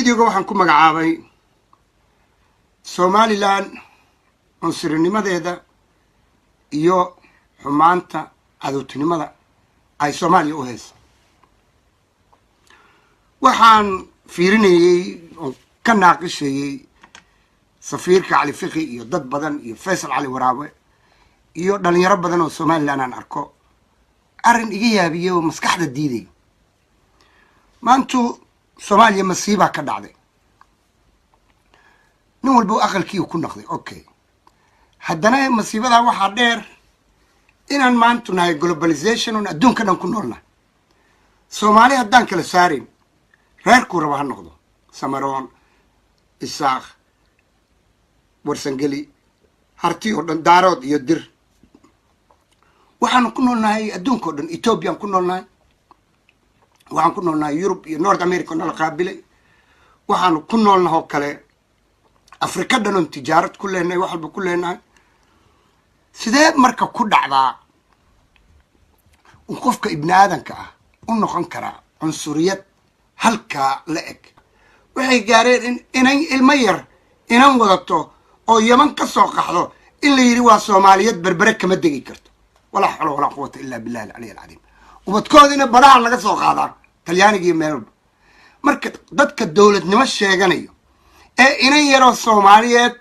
فيديو waxaan ku magacaabay Somaliland cunsurinnimadeeda iyo xumaanta cadowtinimada ay Soomaaliya u hayso waxaan fiirinayay oo ka naaqishayay safiirka Cali Fiqi iyo dad badan iyo Faysal Cali Waraawe iyo dhalinyaro badan oo Somaliland aan arko arin iga yaabiyo maskaxda diiday maantu Soomaaliya masiiba ka dhacday nin walba aqalkii ku noqday okay haddana masiibada waxa dheer inaan maantu nahay globalization oo adduunka dhan ku noolna Soomaaliya haddaan kala saarin reerku raba ha noqdo Samaroon Isaaq Warsangeli harti oo dhan daarood iyo dir waxaan ku noolnahay adduunka oo dhan Ethiopia ku noolnahay waxaan ku noolnahay Europe iyo North America oo la qaabilay waxaan ku noolnahay kale Afrika dhan tijaarad ku leenahay wax walba ku leenahay sidee marka ku dhacdaa qofka ibn aadanka ah u noqon kara cunsuriyad halka la eg waxay gaareen inay ilmo yar inaan wadato oo Yemen ka soo qaxdo in la yiri waa Soomaaliyad berbere kama degi karto wala xawla wala quwwata illa billah al-ali al-azim ubadkoodina baraha laga soo qaadaa Talyaaniga meel marka dadka dawladnimo sheeganayo ee inan yaro Soomaaliyeed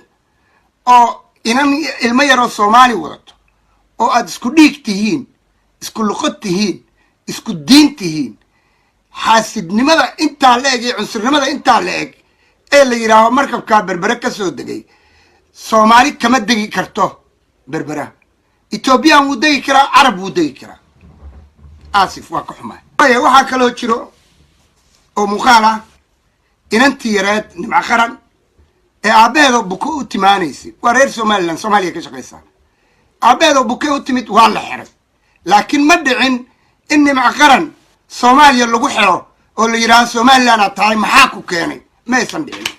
oo inan ilmo yaro Soomaali wadato oo aad isku dhiig tihiin isku luqad tihiin isku diin tihiin xaasidnimada inta la eeg cunsurnimada inta la eeg ee la yiraahdo markabka berbere ka soo degay Soomaali kama degi karto berbera Ethiopia wuu degi karaa Arab wuu degi karaa asif waa ka xumaa waxa kale jiro oo muqaala inantii yareed nimca qaran ee aabeedo buku u timaanaysi waa reer Somaliland Soomaaliya ka shaqeysa aabeedo buku u timid waa la xiray laakiin ma dhicin in nimca qaran Soomaaliya lagu xiro oo la yiraahdo Somaliland tahay maxaa ku keenay ma aysan dhicin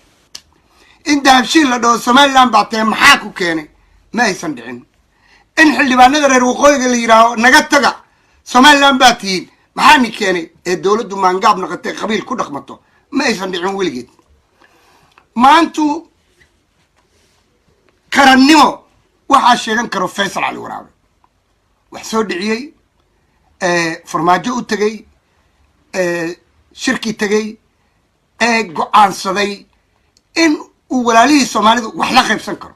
in daabshiil la dhaho Somaliland baa tahay maxaa ku keenay ma aysan dhicin in xildhibaanada reer waqooyiga la yiraahdo naga taga Somaliland baa tiin maxaa ni keenay ee dawladdu maangaab noqotay qabiil ku dhaqmato ma aysan dhicin weligeed maantu qarannimo waxa sheegan karo Faysal Cali Waraawe wax soo dhiciyay farmaajo u tagay shirki tagay go'aansaday in uu walaalihii Soomaalidu wax la qaybsan karo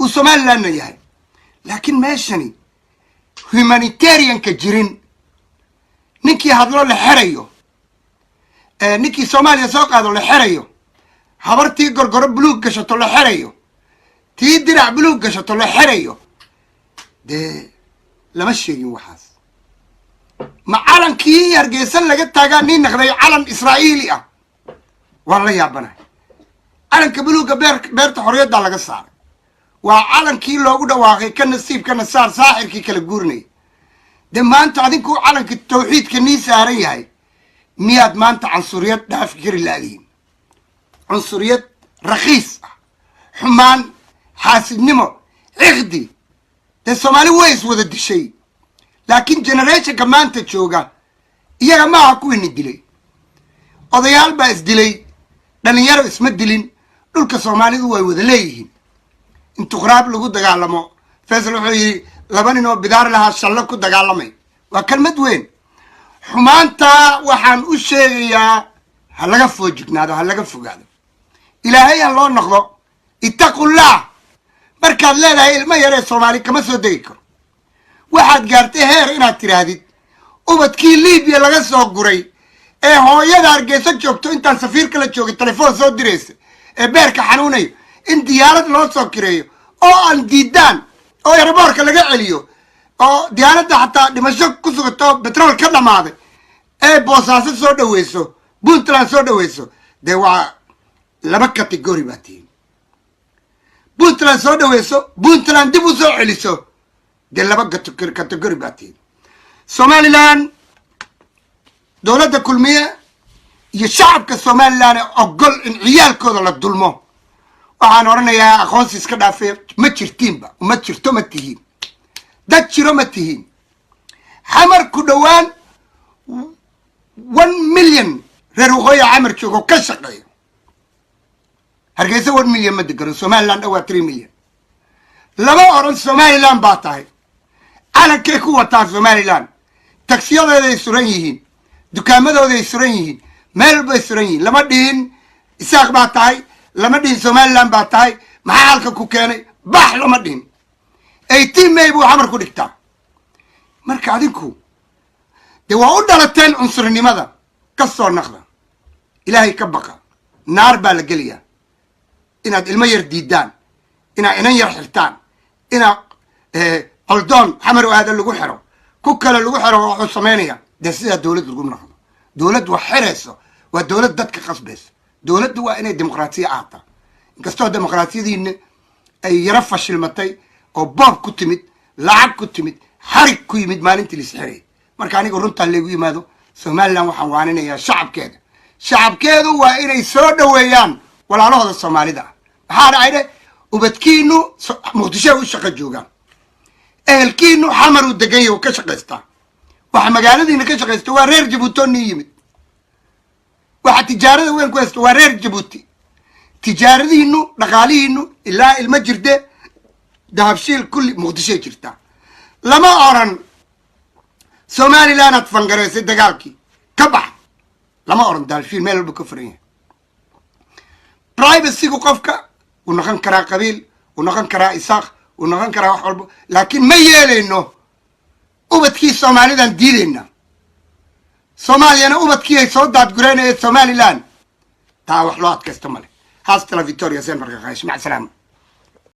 uu Somaliland yahay laakiin meeshani humanitarian ka jirin ninkii hadlo la xirayo ninkii Soomaaliya soo qaado la xirayo habartii gorgoro buluug gashato la xirayo tii dirac buluug gashato la xirayo de lama sheegin waxaas ma calankii Hargeysa laga taagaa nin naqday calan Israa'iili ah wala yaabana calanka buluuga beerta xorriyadda laga saaray waa calankii loogu dhawaaqay ka nasiibka nasaar saaxirkii kala guurnay de maanta adinku calanka tawxiidka ni saaran yahay miyaad maanta cunsuriyad dhaaf kari laadiin cunsuriyad raqiis xumaan xaasidnimo ciqdi de Soomaali way is wada dishay laakiin generation ka maanta jooga iyaga ma aha kuwii dilay odayaal baa is dilay dhalinyaro isma dilin dhulka Soomaalidu way wada leeyihiin intu qraab lagu dagaalamo Faysal wuxuu yiri laba nin oo bidaar laha shallo ku dagaalamay waa kalmad weyn xumaanta waxaan u sheegayaa ha laga foojignaado ha laga fogaado ilaahay aan loo noqdo ittaqullah markaad leedahay ilmo yare Soomaali kama soo degi karo waxaad gaartay heer inaad tiraahdid ubadkii Liibiya laga soo guray ee hooyada Hargeysa joogto intaan safiirka la joogay telefoon soo diraysa ee beerka xanuunayo in diyaarad loo soo kireeyo oo aan diidaan oo airportka laga celiyo oo diyaaradda xataa dhimasho ku sugato petrol ka dhamaaday ee Boosaaso soo dhaweyso Puntland soo dhaweyso de waa laba category baatiin Puntland soo dhaweyso Puntland dib u soo celiso de laba category baatiin Somaliland dawladda kulmiye iyo shacabka Somaliland ogol in ciyaalkooda la dulmo waxaan oranayaa aqoonsi iska dhaafay ma jirtiinba ma jirto ma tihiin dad jiro ma tihiin xamar ku dhawaan 1 million reer waqooyi camar joogo ka shaqeeyo hargeysa 1 milyan ma degano somaliland waa 3 milyan lama oran somaliland baa tahay calankay ku wataa somaliland taksiyadeeday suran yihiin dukaamadooday suran yihiin meel bay suran yihiin lama dhihin isaaq baa tahay lama dhihin somaliland baa tahay maxaa halka ku keenay baax lama dhihin 18 May buu xamar ku dhigtaa marka adinku de waa u dhalateen cunsurnimada ka soo naqda ilaahay ka baqa naar baa la geliyaa inaad ilmo yar diidaan inaad inan yar xirtaan inaad qaldoon xamar oo aada lagu xiro ku kale lagu xiro wuxuu samaynaya dee sidaa dowlad lagu noqdo dowlad wax xirayso waa dowlad dadka qasbayso dowladdu waa inay dimuqraasiya ahaataa inkastoo dimuqraasiyadiina ay yaro fashilmatay oo boob ku timid lacag ku timid xarig ku yimid maalintii lisxirayay marka aniga runtaa leegu yimaado somaliland waxaan waaninayaa shacabkeedu waa inay soo dhaweeyaan walaalahooda soomaalida ah maxaa dhacay dhe ubadkiinu muqdisho u shaqo joogaan ehelkiinu xamar uu degan yahay oo ka shaqaystaa waxa magaaladiina ka shaqaysta waa reer jabuuti oo nii yimid waxa tijaarada weyn ku haysta waa reer jabuuti tijaaradiinu dhaqaalihiinu ilaa ilma jirde dahabshiil kulli muqdishoy jirtaa lama oran somaliland aad fangaraysay dagaalkii ka bax lama oran dahabshiil meel walba ka furan yahay privacygu qofka uu noqon karaa qabiil uu noqon karaa isaaq uu noqon karaa wax walba laakiin ma yeelayno ubadkii soomaalidan diidayna soomaaliyana ubadkii ay soo daadgureynayeen somaliland taa wax loo adkaysta male haastala victoria sen marka qaash mac salaama